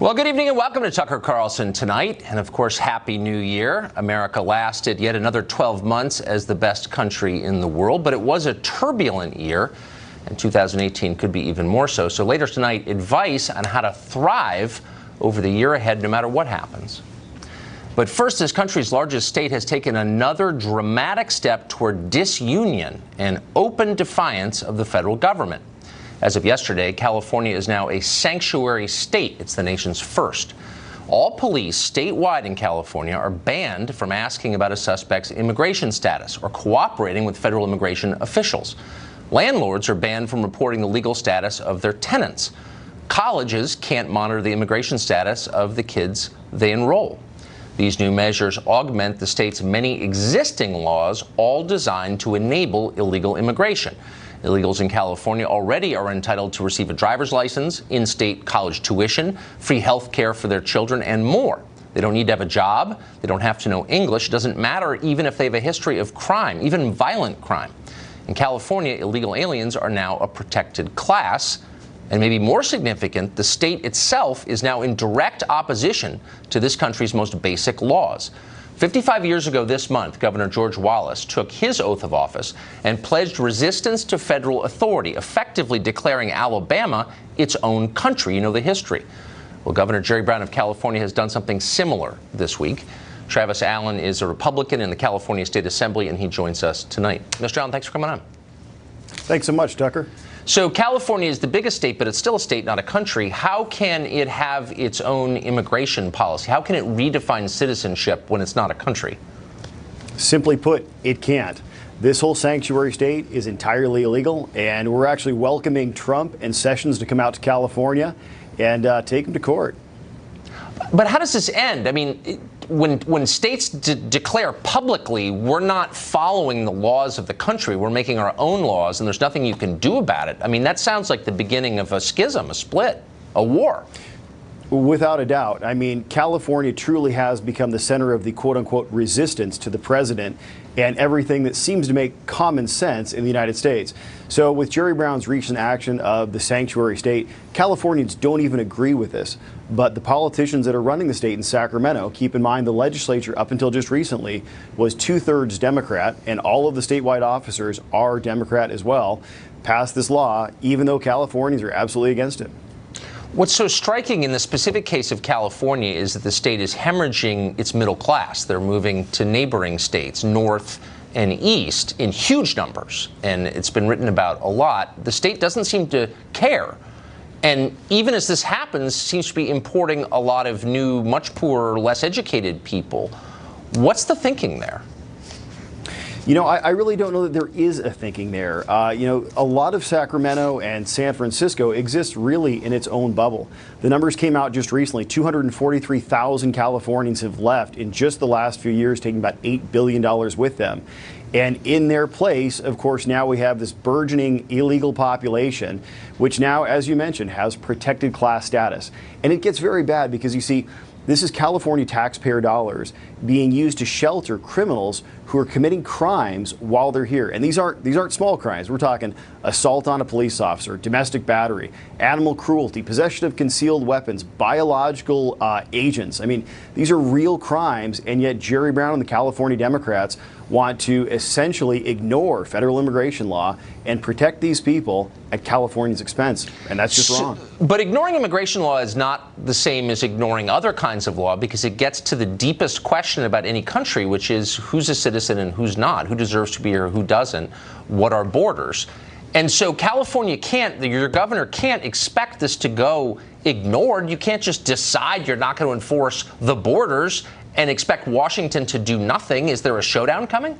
Well, good evening and welcome to Tucker Carlson tonight. And of course, Happy New Year. America lasted yet another 12 months as the best country in the world, but it was a turbulent year, and 2018 could be even more so. So later tonight, advice on how to thrive over the year ahead, no matter what happens. But first, this country's largest state has taken another dramatic step toward disunion and open defiance of the federal government. As of yesterday, California is now a sanctuary state. It's the nation's first. All police statewide in California are banned from asking about a suspect's immigration status or cooperating with federal immigration officials. Landlords are banned from reporting the legal status of their tenants. Colleges can't monitor the immigration status of the kids they enroll. These new measures augment the state's many existing laws, all designed to enable illegal immigration. Illegals in California already are entitled to receive a driver's license, in-state college tuition, free health care for their children, and more. They don't need to have a job. They don't have to know English. It doesn't matter even if they have a history of crime, even violent crime. In California, illegal aliens are now a protected class. And maybe more significant, the state itself is now in direct opposition to this country's most basic laws. 55 years ago this month, Governor George Wallace took his oath of office and pledged resistance to federal authority, effectively declaring Alabama its own country. You know the history. Well, Governor Jerry Brown of California has done something similar this week. Travis Allen is a Republican in the California State Assembly, and he joins us tonight. Mr. Allen, thanks for coming on. Thanks so much, Tucker. So California is the biggest state, but it's still a state, not a country. How can it have its own immigration policy? How can it redefine citizenship when it's not a country? Simply put, it can't. This whole sanctuary state is entirely illegal, and we're actually welcoming Trump and Sessions to come out to California and take them to court. But how does this end? I mean, when states declare publicly, we're not following the laws of the country, we're making our own laws, and there's nothing you can do about it. I mean, that sounds like the beginning of a schism, a split, a war. Without a doubt. I mean, California truly has become the center of the quote-unquote resistance to the president and everything that seems to make common sense in the United States. So with Jerry Brown's recent action of the sanctuary state, Californians don't even agree with this. But the politicians that are running the state in Sacramento, keep in mind the legislature up until just recently was 2/3 Democrat, and all of the statewide officers are Democrat as well, passed this law, even though Californians are absolutely against it. What's so striking in the specific case of California is that the state is hemorrhaging its middle class. They're moving to neighboring states, north and east, in huge numbers. And it's been written about a lot. The state doesn't seem to care. And even as this happens, seems to be importing a lot of new, much poorer, less educated people. What's the thinking there? You know, I really don't know that there is a thinking there. You know, a lot of Sacramento and San Francisco exists really in its own bubble. The numbers came out just recently. 243,000 Californians have left in just the last few years, taking about $8 billion with them. And in their place, of course, now we have this burgeoning illegal population, which now, as you mentioned, has protected class status. And it gets very bad because, you see, this is California taxpayer dollars being used to shelter criminals who are committing crimes while they're here. And these aren't small crimes. We're talking assault on a police officer, domestic battery, animal cruelty, possession of concealed weapons, biological agents. I mean, these are real crimes, and yet Jerry Brown and the California Democrats want to essentially ignore federal immigration law and protect these people at California's expense. And that's just wrong. But ignoring immigration law is not the same as ignoring other kinds of law, because it gets to the deepest question about any country, which is who's a citizen and who's not, who deserves to be here, who doesn't, what are borders. And so California can't, your governor can't expect this to go ignored. You can't just decide you're not going to enforce the borders and expect Washington to do nothing. Is there a showdown coming?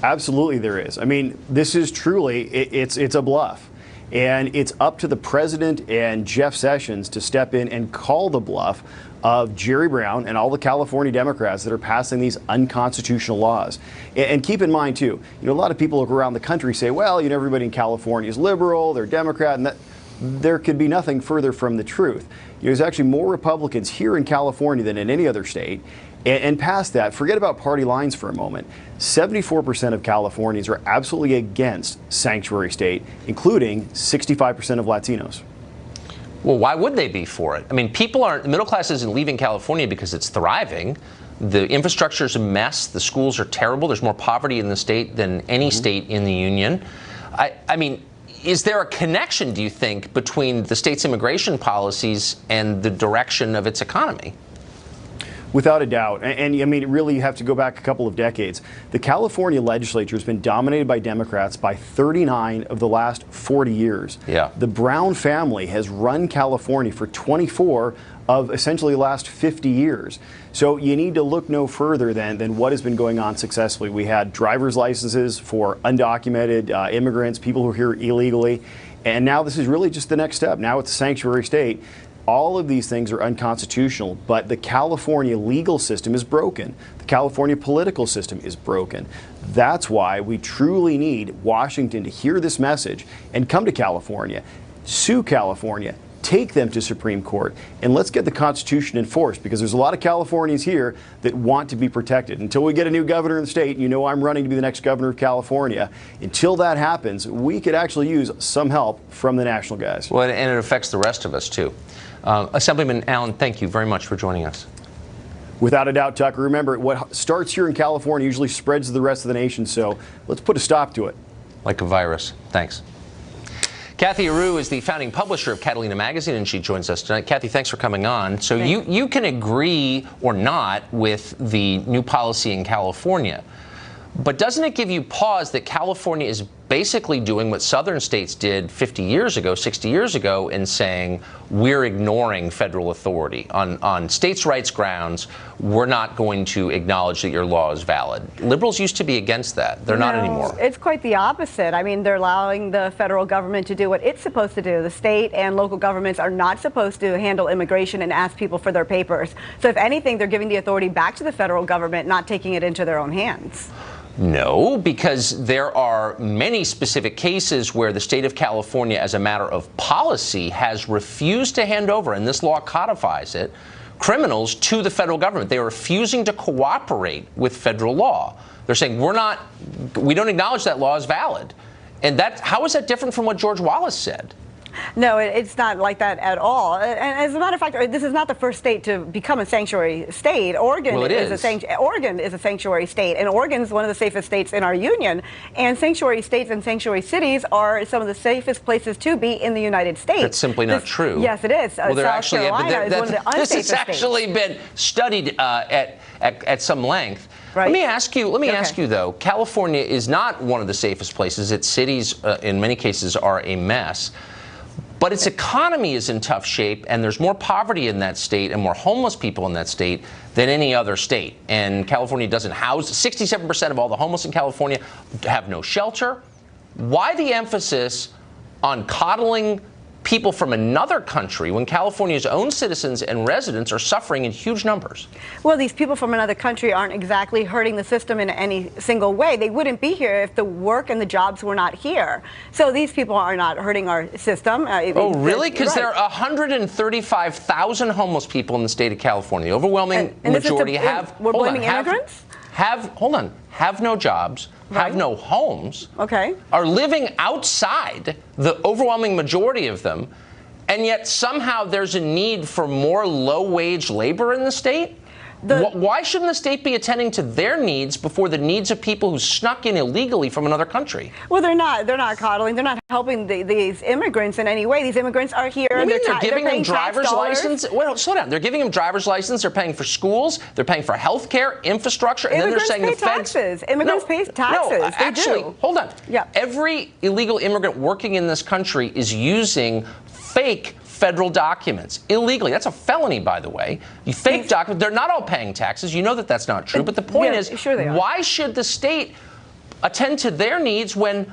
Absolutely there is. I mean, this is truly, it's a bluff. And it's up to the president and Jeff Sessions to step in and call the bluff of Jerry Brown and all the California Democrats that are passing these unconstitutional laws. And keep in mind, too, you know, a lot of people around the country say, well, you know, everybody in California is liberal, they're Democrat, and that there could be nothing further from the truth. You know, there's actually more Republicans here in California than in any other state. And past that, forget about party lines for a moment. 74% of Californians are absolutely against sanctuary state, including 65% of Latinos. Well, why would they be for it? I mean, the middle class isn't leaving California because it's thriving. The infrastructure is a mess. The schools are terrible. There's more poverty in the state than any state in the union. I mean, is there a connection, do you think, between the state's immigration policies and the direction of its economy? Without a doubt. And I mean, really, you have to go back a couple of decades. The California legislature has been dominated by Democrats by 39 of the last 40 years. Yeah. The Brown family has run California for 24 of essentially the last 50 years. So you need to look no further than what has been going on successfully. We had driver's licenses for undocumented immigrants, people who are here illegally. And now this is really just the next step. Now it's a sanctuary state. All of these things are unconstitutional, but the California legal system is broken. The California political system is broken. That's why we truly need Washington to hear this message and come to California, sue California, take them to Supreme Court, and let's get the Constitution enforced, because there's a lot of Californians here that want to be protected. Until we get a new governor in the state, you know I'm running to be the next governor of California. Until that happens, we could actually use some help from the national guys. Well, and it affects the rest of us, too. Assemblyman Allen, thank you very much for joining us. Without a doubt, Tucker. Remember, what starts here in California usually spreads to the rest of the nation, so let's put a stop to it. Like a virus. Thanks. Kathy Aru is the founding publisher of Catalina Magazine, and she joins us tonight. Kathy, thanks for coming on. So you can agree or not with the new policy in California, but doesn't it give you pause that California is basically doing what southern states did 50 years ago, 60 years ago, in saying we're ignoring federal authority on states' rights grounds? We're not going to acknowledge that your law is valid. Liberals used to be against that. They're not anymore. It's quite the opposite. I mean, they're allowing the federal government to do what it's supposed to do. The state and local governments are not supposed to handle immigration and ask people for their papers. So if anything, they're giving the authority back to the federal government, not taking it into their own hands. No, because there are many specific cases where the state of California, as a matter of policy, has refused to hand over, and this law codifies it, criminals to the federal government. They are refusing to cooperate with federal law. They're saying we don't acknowledge that law is valid. And how is that different from what George Wallace said? No, it's not like that at all. And as a matter of fact, this is not the first state to become a sanctuary state. Oregon is a sanctuary state, and Oregon is one of the safest states in our union. And sanctuary states and sanctuary cities are some of the safest places to be in the United States. That's simply not true. Yes, it is. Well, South Carolina is one of the unsafest states. This has actually been studied at some length. Right. Let me ask you though, California is not one of the safest places. Its cities, in many cases, are a mess. But its economy is in tough shape, and there's more poverty in that state and more homeless people in that state than any other state. And California doesn't house 67% of all the homeless in California have no shelter. Why the emphasis on coddling people from another country when California's own citizens and residents are suffering in huge numbers? Well, these people from another country aren't exactly hurting the system in any single way. They wouldn't be here if the work and the jobs were not here. So these people are not hurting our system. Oh, really? Because there are 135,000 homeless people in the state of California. The overwhelming majority have... We're blaming immigrants? Have no jobs, have no homes, are living outside, the overwhelming majority of them, and yet somehow there's a need for more low-wage labor in the state? Why shouldn't the state be attending to their needs before the needs of people who snuck in illegally from another country? Well, they're not coddling. They're not helping these immigrants in any way. These immigrants are here. They're giving them driver's license. Well, slow down. They're giving them driver's license. They're paying for schools. They're paying for health care, infrastructure, and then they're saying the feds. Immigrants pay taxes. No, actually, hold on. Yeah. Every illegal immigrant working in this country is using fake federal documents illegally. That's a felony, by the way. You fake documents. They're not all paying taxes. You know that that's not true. But the point is, why should the state attend to their needs when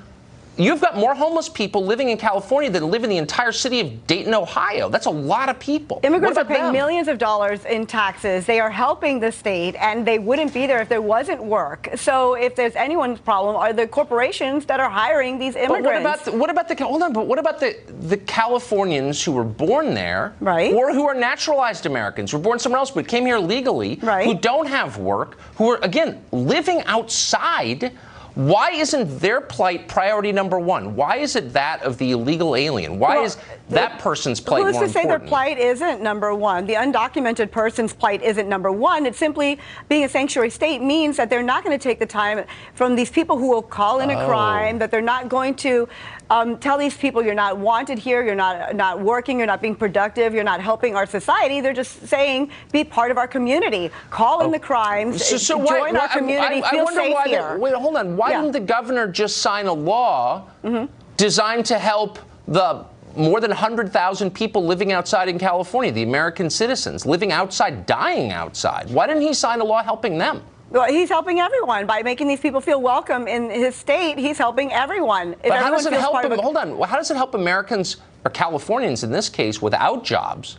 you've got more homeless people living in California than live in the entire city of Dayton, Ohio? That's a lot of people. Immigrants are paying millions of dollars in taxes. They are helping the state, and they wouldn't be there if there wasn't work. So if there's anyone's problem, are the corporations that are hiring these immigrants. But what about the Californians who were born there, or who are naturalized Americans, who were born somewhere else but came here legally, who don't have work, who are, again, living outside? Why isn't their plight priority number one? Why is it that of the illegal alien? Why is that person's plight more important? Who's to say their plight isn't number one? The undocumented person's plight isn't number one. It's simply being a sanctuary state means that they're not going to take the time from these people who will call in a crime, that they're not going to tell these people you're not wanted here, you're not working, you're not being productive, you're not helping our society. They're just saying, be part of our community, call in the crimes, join our community, feel safe here. Wait, hold on. Why didn't the governor just sign a law designed to help the more than 100,000 people living outside in California, the American citizens living outside, dying outside? Why didn't he sign a law helping them? Well, he's helping everyone by making these people feel welcome in his state. He's helping everyone. But how does it help them? Hold on. How does it help Americans, or Californians in this case, without jobs,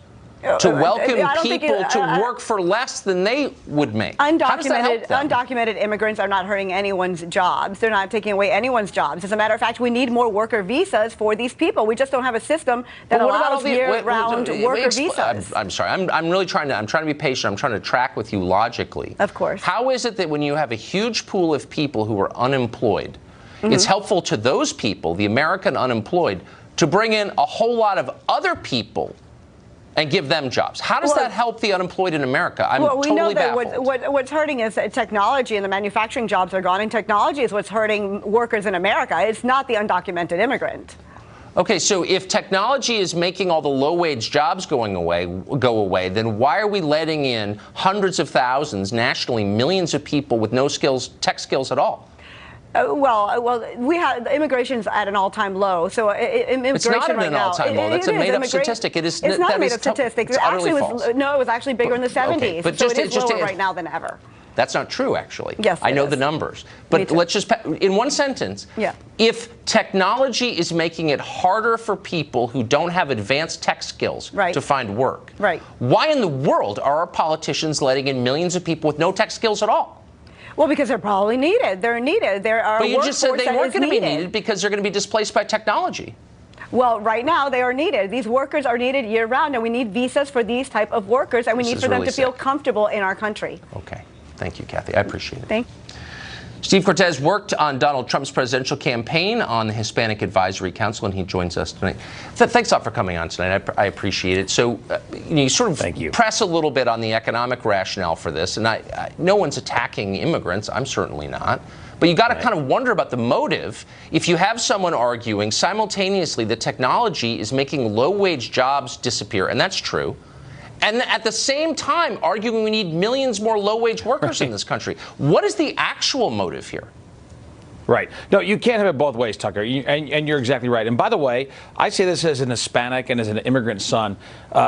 to welcome people to work for less than they would make? Undocumented immigrants are not hurting anyone's jobs. They're not taking away anyone's jobs. As a matter of fact, we need more worker visas for these people. We just don't have a system that allows year-round worker visas. I'm sorry. I'm really trying to be patient. I'm trying to track with you logically. Of course. How is it that when you have a huge pool of people who are unemployed, it's helpful to those people, the American unemployed, to bring in a whole lot of other people and give them jobs? How does that help the unemployed in America? I'm totally baffled. What's hurting is that technology and the manufacturing jobs are gone, and technology is what's hurting workers in America. It's not the undocumented immigrant. Okay, so if technology is making all the low-wage jobs go away, then why are we letting in hundreds of thousands, nationally, millions of people with no skills, tech skills at all? We have immigration's at an all-time low. So it's not at an all-time low. That's a made-up statistic. It's not a made-up statistic. It's utterly false. It was actually bigger in the 70s. Okay, but so it is lower right now than ever. That's not true, actually. Yes, I know the numbers. But let's just, in one sentence, if technology is making it harder for people who don't have advanced tech skills to find work, why in the world are our politicians letting in millions of people with no tech skills at all? Well, because they're probably needed. They're needed. But you just said they weren't going to be needed because they're going to be displaced by technology. Well, right now they are needed. These workers are needed year-round, and we need visas for these type of workers, and we need for them to feel comfortable in our country. Okay. Thank you, Kathy. I appreciate it. Thank you. Steve Cortez worked on Donald Trump's presidential campaign on the Hispanic Advisory Council, and he joins us tonight. Thanks a lot for coming on tonight. I appreciate it. So you sort of press a little bit on the economic rationale for this, and no one's attacking immigrants. I'm certainly not. But you got to kind of wonder about the motive. If you have someone arguing simultaneously that technology is making low-wage jobs disappear, and that's true, and at the same time arguing we need millions more low-wage workers in this country. What is the actual motive here? Right. No, you can't have it both ways, Tucker, and you're exactly right. And by the way, I say this as an Hispanic and as an immigrant son.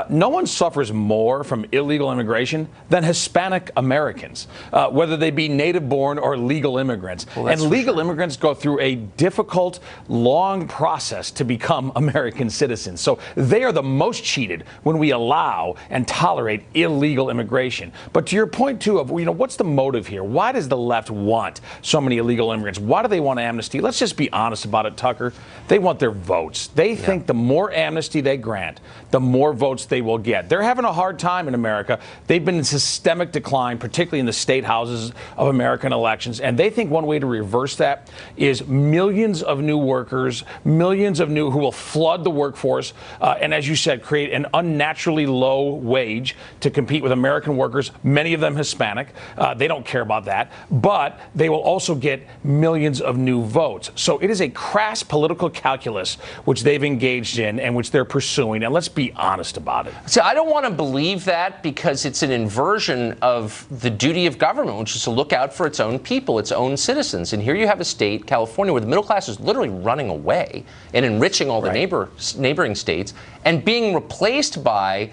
No one suffers more from illegal immigration than Hispanic Americans, whether they be native-born or legal immigrants. And legal immigrants go through a difficult, long process to become American citizens. So they are the most cheated when we allow and tolerate illegal immigration. But to your point, too, of what's the motive here? Why does the left want so many illegal immigrants? Why do they want amnesty? Let's just be honest about it, Tucker. They want their votes. They think the more amnesty they grant, the more votes they will get. They're having a hard time in America. They've been in systemic decline, particularly in the state houses of American elections. And they think one way to reverse that is millions of new workers, millions of new who will flood the workforce. And as you said, create an unnaturally low wage to compete with American workers, many of them Hispanic. They don't care about that. But they will also get millions of new votes. So it is a crass political calculus which they've engaged in and which they're pursuing. And let's be honest about it. See, I don't want to believe that because it's an inversion of the duty of government, which is to look out for its own people, its own citizens. And here you have a state, California, where the middle class is literally running away and enriching all the neighboring states and being replaced by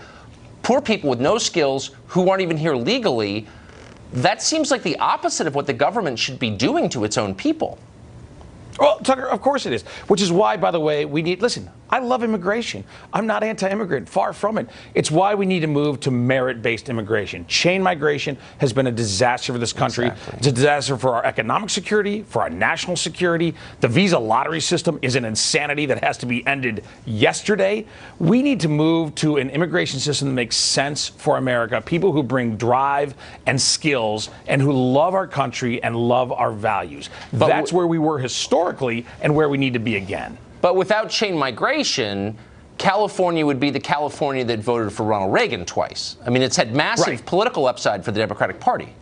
poor people with no skills who aren't even here legally. That seems like the opposite of what the government should be doing to its own people. Well, Tucker, of course it is. Which is why, by the way, we need, listen, I love immigration. I'm not anti-immigrant, far from it. It's why we need to move to merit-based immigration. Chain migration has been a disaster for this country. Exactly. It's a disaster for our economic security, for our national security. The visa lottery system is an insanity that has to be ended yesterday. We need to move to an immigration system that makes sense for America, people who bring drive and skills and who love our country and love our values. That's where we were historically and where we need to be again. But without chain migration, California would be the California that voted for Ronald Reagan twice. I mean, it's had massive political upside for the Democratic Party.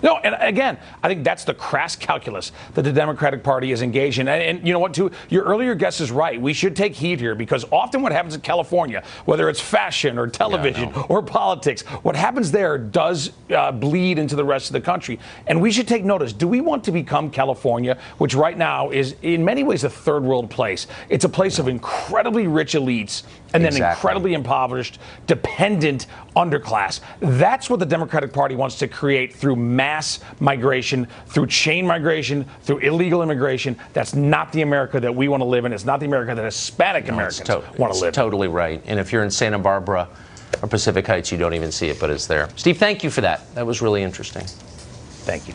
No, and again, I think that's the crass calculus that the Democratic Party is engaged in. And you know what, too? Your earlier guess is right. We should take heed here because often what happens in California, whether it's fashion or television or politics, what happens there does bleed into the rest of the country. And we should take notice. Do we want to become California, which right now is in many ways a third world place? It's a place of incredibly rich elites and then incredibly impoverished, dependent underclass. That's what the Democratic Party wants to create through mass migration, through chain migration, through illegal immigration. That's not the America that we want to live in. It's not the America that Hispanic Americans want to live in. Totally right. And if you're in Santa Barbara or Pacific Heights, you don't even see it, but it's there. Steve, thank you for that. That was really interesting. Thank you.